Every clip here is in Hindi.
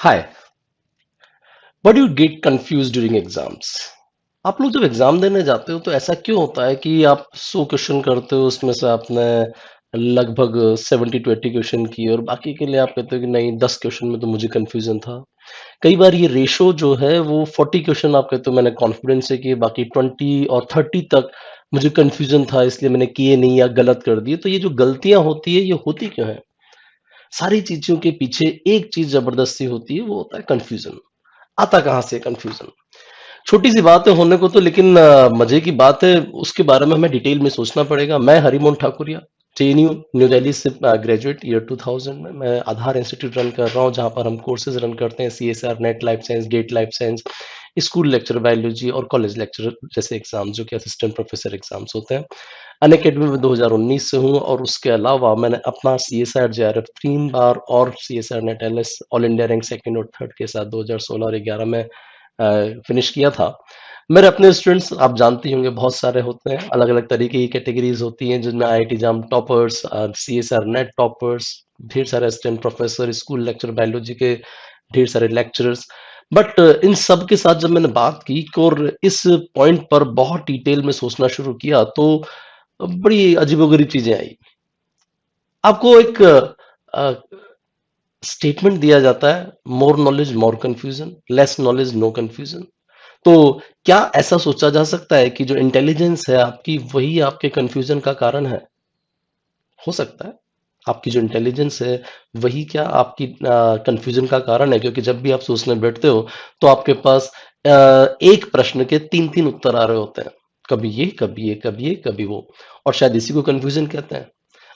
Hi. What you get confuse during exams? आप लोग जब एग्जाम देने जाते हो तो ऐसा क्यों होता है कि आप 100 क्वेश्चन करते हो, उसमें से आपने लगभग 70 to 80 क्वेश्चन किए और बाकी के लिए आप कहते हो कि नहीं, 10 क्वेश्चन में तो मुझे कंफ्यूजन था। कई बार ये रेशो जो है वो 40 क्वेश्चन आप कहते हो मैंने कॉन्फिडेंस से किए, बाकी 20 और 30 तक मुझे कंफ्यूजन था, इसलिए मैंने किए नहीं या गलत कर दिए। तो ये जो गलतियां होती है ये होती क्यों है? सारी चीजों के पीछे एक चीज जबरदस्ती होती है, वो होता है कंफ्यूजन। आता कहाँ से कंफ्यूजन? छोटी सी बात है होने को तो, लेकिन मजे की बात है, उसके बारे में हमें डिटेल में सोचना पड़ेगा। मैं हरिमोहन ठाकुरिया, जेएनयू न्यू दिल्ली से ग्रेजुएट ईयर 2000 में। मैं आधार इंस्टीट्यूट रन कर रहा हूँ, जहाँ पर हम कोर्सेज रन करते हैं, CSR, NET life science, GATE life science, school lecture biology और कॉलेज लेक्चर जैसे एग्जाम जो कि असिस्टेंट प्रोफेसर एग्जाम्स होते हैं। अनअकैडमी में 2019 से हूँ और उसके अलावा मैंने अपना सीएसआर जेआरएफ 3 बार और CSR net LS all India rank second और थर्ड के साथ 2016 और 11 में फिनिश किया था। मेरे अपने स्टूडेंट्स आप जानते ही होंगे बहुत सारे होते हैं, अलग अलग तरीके की कैटेगरीज होती हैं, जिनमें आईआईटी जाम टॉपर्स, सीएसआर नेट टॉपर्स, ढेर सारे assistant professor, school lecture biology के ढेर सारे लेक्चरर्स। बट इन सब के साथ जब मैंने बात की और इस पॉइंट पर बहुत डिटेल में सोचना शुरू किया तो बड़ी अजीबोगरीब चीजें आई। आपको एक स्टेटमेंट दिया जाता है, more knowledge more confusion, less knowledge no confusion. तो क्या ऐसा सोचा जा सकता है कि जो इंटेलिजेंस है आपकी वही आपके कंफ्यूजन का कारण है? हो सकता है आपकी जो इंटेलिजेंस है वही क्या आपकी कंफ्यूजन का कारण है, क्योंकि जब भी आप सोचने बैठते हो तो आपके पास एक प्रश्न के तीन तीन उत्तर आ रहे होते हैं। कभी ये, कभी ये, कभी ये, कभी वो। और शायद इसी को कंफ्यूजन कहते हैं।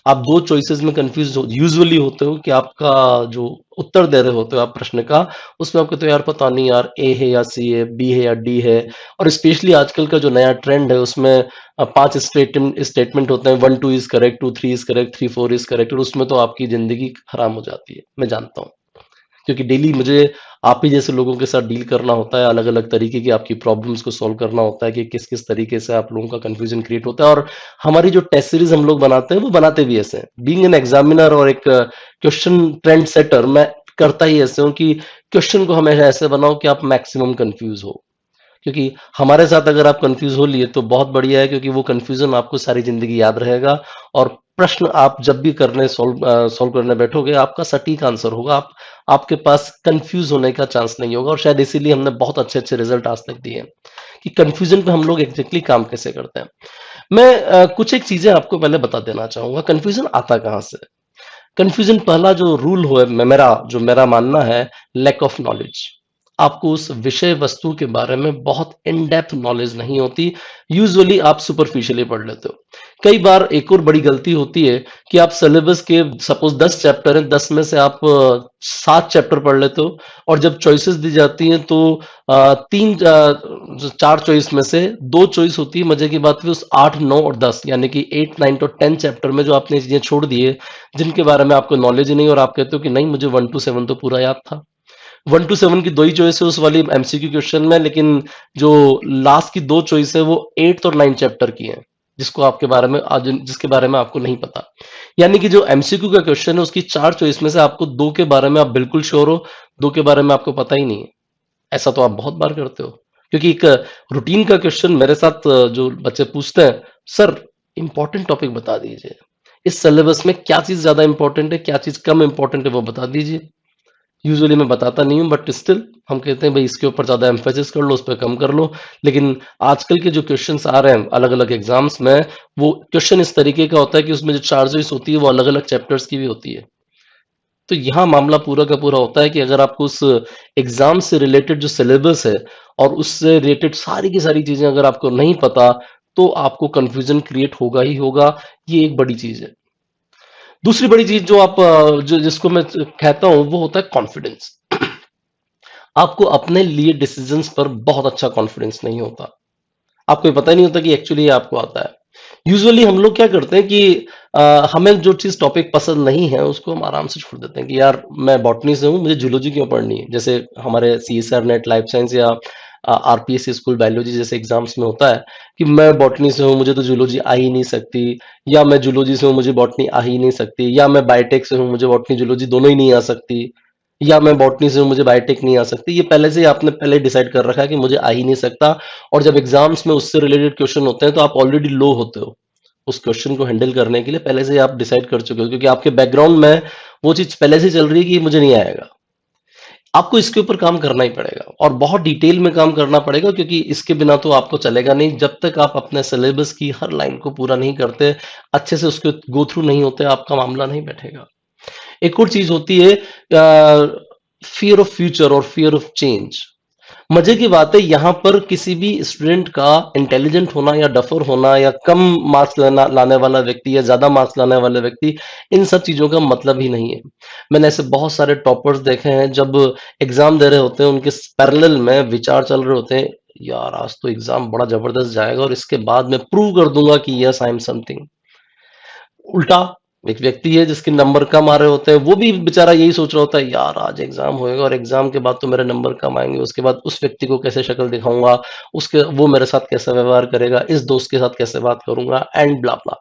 आप दो चॉइसेस में कंफ्यूज यूजुअली होते हो कि आपका जो उत्तर दे रहे होते हो आप प्रश्न का, उसमें आपको तो यार पता नहीं यार, ए है या सी है, बी है या डी है। और स्पेशली आजकल का जो नया ट्रेंड है उसमें 5 स्टेटमेंट स्टेटमेंट होते हैं, 1 2 is correct, 2 3 is correct, 3 4 is correct, और उसमें तो आपकी जिंदगी हराम हो जाती है, मैं जानता हूँ। क्योंकि डेली मुझे आप ही जैसे लोगों के साथ डील करना होता है, अलग अलग तरीके की आपकी प्रॉब्लम्स को सॉल्व करना होता है कि किस किस तरीके से आप लोगों का कंफ्यूजन क्रिएट होता है। और हमारी जो टेस्ट सीरीज हम लोग बनाते हैं वो बनाते भी ऐसे हैं। बीइंग एन एग्जामिनर और एक क्वेश्चन ट्रेंड सेटर, मैं करता ही ऐसे हूँ कि क्वेश्चन को हमेशा ऐसे बनाओ कि आप मैक्सिमम कंफ्यूज हो। क्योंकि हमारे साथ अगर आप कंफ्यूज हो लिए तो बहुत बढ़िया है, क्योंकि वो कंफ्यूजन आपको सारी जिंदगी याद रहेगा। और प्रश्न आप जब भी करने सॉल्व करने बैठोगे, आपका सटीक आंसर होगा। आपके पास कंफ्यूज होने का चांस नहीं होगा। और शायद इसीलिए हमने बहुत अच्छे अच्छे रिजल्ट आज तक दिए हैं कि कंफ्यूजन पे हम लोग एग्जैक्टली काम कैसे करते हैं। मैं कुछ एक चीजें आपको पहले बता देना चाहूंगा, कंफ्यूजन आता कहाँ से। कंफ्यूजन पहला जो रूल हो मेरा जो मेरा मानना है, लैक ऑफ नॉलेज। आपको उस विषय वस्तु के बारे में बहुत इन डेप्थ नॉलेज नहीं होती। यूजुअली आप सुपरफिशियली पढ़ लेते हो। कई बार एक और बड़ी गलती होती है कि आप सिलेबस के सपोज 10 चैप्टर हैं, 10 में से आप 7 चैप्टर पढ़ लेते हो। और जब चॉइसेस दी जाती हैं तो जो 4 चॉइस में से 2 चॉइस होती है। मजे की बात है उस 8 9 और 10 यानी कि 8 9 और 10 चैप्टर में जो आपने चीजें छोड़ दी है, जिनके बारे में आपको नॉलेज ही नहीं, और आप कहते हो कि नहीं, मुझे 1 to 7 तो पूरा याद था। 1 to 7 की दो ही चॉइस है उस वाली एमसीक्यू क्वेश्चन में, लेकिन जो लास्ट की 2 चॉइस है वो 8 और 9 चैप्टर की है, जिसको आपके बारे में आज जिसके बारे में आपको नहीं पता। यानी कि जो एमसीक्यू का क्वेश्चन है उसकी 4 चॉइस में से आपको 2 के बारे में आप बिल्कुल श्योर हो, 2 के बारे में आपको पता ही नहीं है। ऐसा तो आप बहुत बार करते हो। क्योंकि एक रूटीन का क्वेश्चन मेरे साथ जो बच्चे पूछते हैं, सर इंपॉर्टेंट टॉपिक बता दीजिए, इस सिलेबस में क्या चीज ज्यादा इंपॉर्टेंट है, क्या चीज कम इंपॉर्टेंट है, वो बता दीजिए। यूजुअली मैं बताता नहीं हूँ, बट स्टिल हम कहते हैं भाई इसके ऊपर ज्यादा एम्फेसिस कर लो, उस पर कम कर लो। लेकिन आजकल के जो क्वेश्चंस आ रहे हैं अलग अलग एग्जाम्स में, वो क्वेश्चन इस तरीके का होता है कि उसमें जो 4 चॉइस होती है वो अलग अलग चैप्टर्स की भी होती है। तो यहाँ मामला पूरा का पूरा होता है कि अगर आपको उस एग्जाम से रिलेटेड जो सिलेबस है और उससे रिलेटेड सारी की सारी चीजें अगर आपको नहीं पता, तो आपको कंफ्यूजन क्रिएट होगा ही होगा। ये एक बड़ी चीज है। दूसरी बड़ी चीज जो आप जो जिसको मैं कहता हूं वो होता है कॉन्फिडेंस। आपको अपने लिए डिसीजंस पर बहुत अच्छा कॉन्फिडेंस नहीं होता। आपको ये पता ही नहीं होता कि एक्चुअली ये आपको आता है। यूजुअली हम लोग क्या करते हैं कि हमें जो चीज टॉपिक पसंद नहीं है उसको हम आराम से छोड़ देते हैं कि यार मैं बॉटनी से हूँ, मुझे जूलॉजी क्यों पढ़नी है। जैसे हमारे सीएसआर नेट लाइफ साइंस या आरपीएस स्कूल बायोलॉजी जैसे एग्जाम्स में होता है कि मैं बॉटनी से हूँ, मुझे तो जूलॉजी आ ही नहीं सकती, या मैं जूलॉजी से हूँ, मुझे बॉटनी आ ही नहीं सकती, या मैं बायोटेक से हूँ, मुझे बॉटनी जूलॉजी दोनों ही नहीं आ सकती। या मैं बॉटनी से हूँ, मुझे बायोटेक नहीं आ सकती। ये पहले से ही आपने पहले डिसाइड कर रखा है कि मुझे आ ही नहीं सकता, और जब एग्ज़ाम्स में उससे रिलेटेड क्वेश्चन होते हैं, तो आप ऑलरेडी लो होते हो। उस क्वेश्चन को हैंडल करने के लिए पहले से ही आप डिसाइड कर चुके हो, क्योंकि आपके बैकग्राउंड में वो चीज़ पहले से ही चल रही है कि ये मुझे नहीं आएगा। आपको इसके ऊपर काम करना ही पड़ेगा, और बहुत डिटेल में काम करना पड़ेगा, क्योंकि इसके बिना तो आपको चलेगा नहीं। जब तक आप अपने सिलेबस की हर लाइन को पूरा नहीं करते, अच्छे से उसके गो थ्रू नहीं होते, आपका मामला नहीं बैठेगा। एक और चीज होती है फियर ऑफ फ्यूचर और फियर ऑफ चेंज। मजे की बात है, यहां पर किसी भी स्टूडेंट का इंटेलिजेंट होना या डफर होना या कम मार्क्स लाने वाला व्यक्ति या ज्यादा मार्क्स लाने वाले व्यक्ति, इन सब चीजों का मतलब ही नहीं है। मैंने ऐसे बहुत सारे टॉपर्स देखे हैं, जब एग्जाम दे रहे होते हैं उनके पैरेलल में विचार चल रहे होते हैं, यार आज तो एग्जाम बड़ा जबरदस्त जाएगा और इसके बाद मैं प्रूव कर दूंगा कि यस आई एम समथिंग। उल्टा एक व्यक्ति है जिसके नंबर कम आ रहे होते हैं, वो भी बेचारा यही सोच रहा होता है, यार आज एग्जाम होएगा और एग्जाम के बाद तो मेरे नंबर कम आएंगे, उसके बाद उस व्यक्ति को कैसे शक्ल दिखाऊंगा, उसके वो मेरे साथ कैसे व्यवहार करेगा, इस दोस्त के साथ कैसे बात करूंगा, एंड ब्ला ब्ला।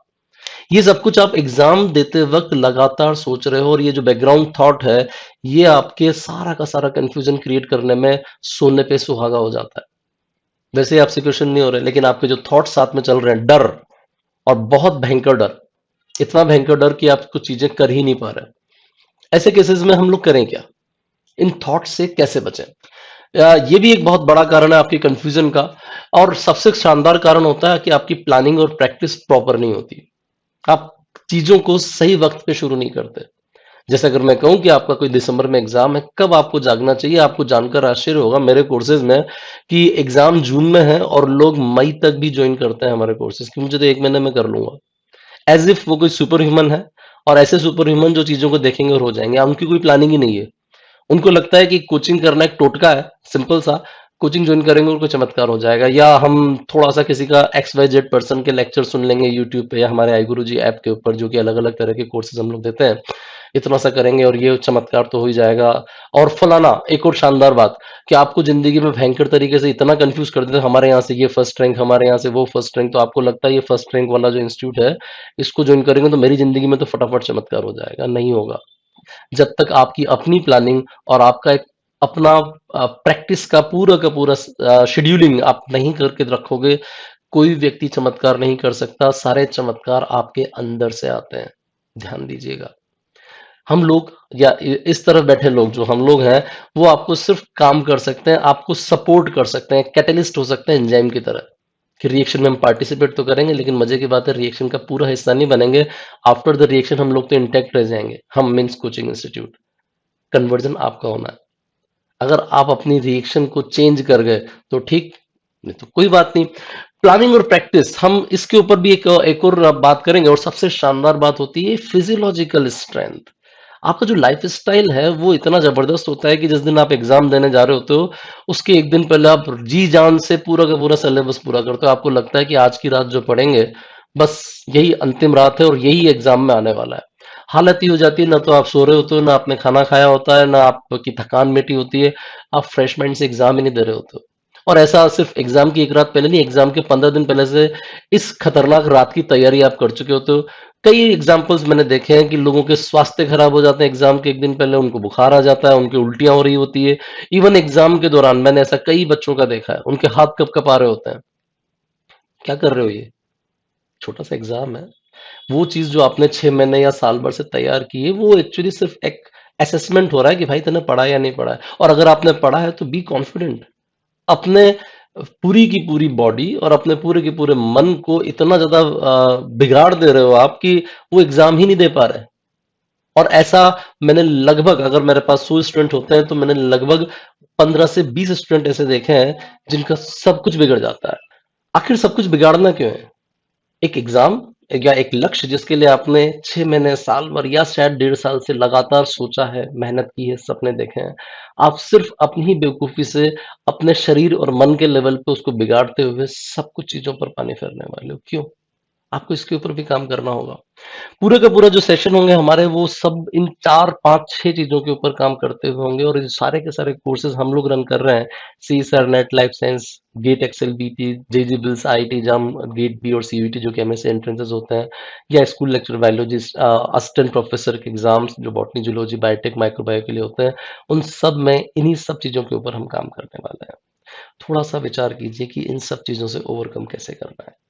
ये सब कुछ आप एग्जाम देते वक्त लगातार सोच रहे हो, और ये जो बैकग्राउंड थॉट है, ये आपके सारा का सारा कंफ्यूजन क्रिएट करने में सोने पे सुहागा हो जाता है। वैसे ही आपसे क्वेश्चन नहीं हो रहे, लेकिन आपके जो थॉट साथ में चल रहे हैं, डर, और बहुत भयंकर डर, इतना भयंकर डर कि आप कुछ चीजें कर ही नहीं पा रहे। ऐसे केसेस में हम लोग करें क्या? इन थॉट से कैसे बचें? ये भी एक बहुत बड़ा कारण है आपकी कंफ्यूजन का। और सबसे शानदार कारण होता है कि आपकी प्लानिंग और प्रैक्टिस प्रॉपर नहीं होती। आप चीजों को सही वक्त पे शुरू नहीं करते। जैसे अगर मैं कहूं कि आपका कोई दिसंबर में एग्जाम है, कब आपको जागना चाहिए? आपको जानकर आश्चर्य होगा मेरे कोर्सेज में कि एग्जाम जून में है और लोग मई तक भी ज्वाइन करते हैं हमारे कोर्सेज, कि मुझे तो 1 महीने में कर लूंगा। एज इफ वो कोई सुपर ह्यूमन है, और ऐसे सुपर ह्यूमन जो चीजों को देखेंगे और हो जाएंगे, उनकी कोई प्लानिंग ही नहीं है। उनको लगता है कि कोचिंग करना एक टोटका है, सिंपल सा, कोचिंग ज्वाइन करेंगे और कोई चमत्कार हो जाएगा, या हम थोड़ा सा किसी का XYZ पर्सन के लेक्चर सुन लेंगे यूट्यूब पे या हमारे आई गुरु जी ऐप के ऊपर, जो कि अलग अलग तरह के कोर्सेज हम लोग देते हैं, इतना सा करेंगे और ये चमत्कार तो हो ही जाएगा। और फलाना, एक और शानदार बात, कि आपको जिंदगी में भयंकर तरीके से इतना कंफ्यूज कर देते हैं, हमारे यहाँ से ये फर्स्ट रैंक, हमारे यहाँ से वो फर्स्ट रैंक, तो आपको लगता है ये फर्स्ट रैंक वाला जो इंस्टीट्यूट है, इसको ज्वाइन करेंगे तो मेरी जिंदगी में तो फटाफट चमत्कार हो जाएगा। नहीं होगा। जब तक आपकी अपनी प्लानिंग और आपका एक अपना प्रैक्टिस का पूरा शेड्यूलिंग आप नहीं करके रखोगे, कोई व्यक्ति चमत्कार नहीं कर सकता। सारे चमत्कार आपके अंदर से आते हैं। ध्यान दीजिएगा। हम लोग, या इस तरफ बैठे लोग जो हम लोग हैं, वो आपको सिर्फ काम कर सकते हैं, आपको सपोर्ट कर सकते हैं, कैटलिस्ट हो सकते हैं एंजाइम की तरह, कि रिएक्शन में हम पार्टिसिपेट तो करेंगे, लेकिन मजे की बात है रिएक्शन का पूरा हिस्सा नहीं बनेंगे। आफ्टर द रिएक्शन हम लोग तो इंटैक्ट रह जाएंगे। हम मीन्स कोचिंग इंस्टीट्यूट। कन्वर्जन आपका होना है। अगर आप अपनी रिएक्शन को चेंज कर गए तो ठीक, नहीं तो कोई बात नहीं। प्लानिंग और प्रैक्टिस, हम इसके ऊपर भी एक और बात करेंगे। और सबसे शानदार बात होती है फिजियोलॉजिकल स्ट्रेंथ। आपका जो लाइफ स्टाइल है वो इतना जबरदस्त होता है कि जिस दिन आप एग्जाम देने जा रहे होते हो, उसके एक दिन पहले आप जी जान से पूरा का पूरा सिलेबस पूरा करते हो। आपको लगता है कि आज की रात जो पढ़ेंगे, बस यही अंतिम रात है और यही एग्जाम में आने वाला है। हालत ही हो जाती है, ना तो आप सो रहे होते हो, ना आपने खाना खाया होता है, ना आपकी थकान मिटी होती है। आप फ्रेश माइंड से एग्जाम ही नहीं दे रहे होते हो। और ऐसा सिर्फ एग्जाम की एक रात पहले नहीं, एग्जाम के 15 दिन पहले से इस खतरनाक रात की तैयारी आप कर चुके होते हो। कई एग्जाम्पल्स मैंने देखे हैं कि लोगों के स्वास्थ्य खराब हो जाते हैं एग्जाम के एक दिन पहले, उनको बुखार आ जाता है, उनकी उल्टियां हो रही होती है। इवन एग्जाम के दौरान मैंने ऐसा कई बच्चों का देखा है, उनके हाथ कब कप आ रहे होते हैं। क्या कर रहे हो ये? छोटा सा एग्जाम है। वो चीज जो आपने 6 महीने या साल भर से तैयार की है, वो एक्चुअली सिर्फ एक असेसमेंट हो रहा है कि भाई तूने पढ़ा है या नहीं पढ़ा है। और अगर आपने पढ़ा है तो बी कॉन्फिडेंट। अपने पूरी की पूरी बॉडी और अपने पूरे के पूरे मन को इतना ज्यादा बिगाड़ दे रहे हो आप कि वो एग्जाम ही नहीं दे पा रहे। और ऐसा मैंने लगभग, अगर मेरे पास 100 स्टूडेंट होते हैं तो मैंने लगभग 15 से 20 स्टूडेंट ऐसे देखे हैं जिनका सब कुछ बिगड़ जाता है। आखिर सब कुछ बिगाड़ना क्यों है? एक एग्जाम या एक लक्ष्य जिसके लिए आपने 6 महीने, साल भर या शायद 1.5 साल से लगातार सोचा है, मेहनत की है, सपने देखे हैं, आप सिर्फ अपनी ही बेवकूफी से अपने शरीर और मन के लेवल पे उसको बिगाड़ते हुए सब कुछ चीजों पर पानी फेरने वाले हो। क्यों? आपको इसके ऊपर भी काम करना होगा। पूरे का पूरा जो सेशन होंगे हमारे वो सब इन 4, 5, 6 चीज़ों के ऊपर काम करते हुए होंगे और ये सारे के सारे कोर्सेज़ हम लोग रन कर रहे हैं। सी, सरनेट, life science, GATE, excel, BT, JEE बिल्स, आईआईटी जाम, गेट बी और सीयूईटी जो कि एमएससी एंट्रेंसेस होते हैं, या school lecture biologist, assistant professor के एग्जाम्स जो बॉटनी, जूलॉजी, बायोटेक, माइक्रोबायो के लिए होते हैं, उन सब में इन्हीं सब चीज़ों के ऊपर हम काम करने वाले हैं। थोड़ा सा विचार कीजिए कि इन सब चीज़ों से ओवरकम कैसे करना है।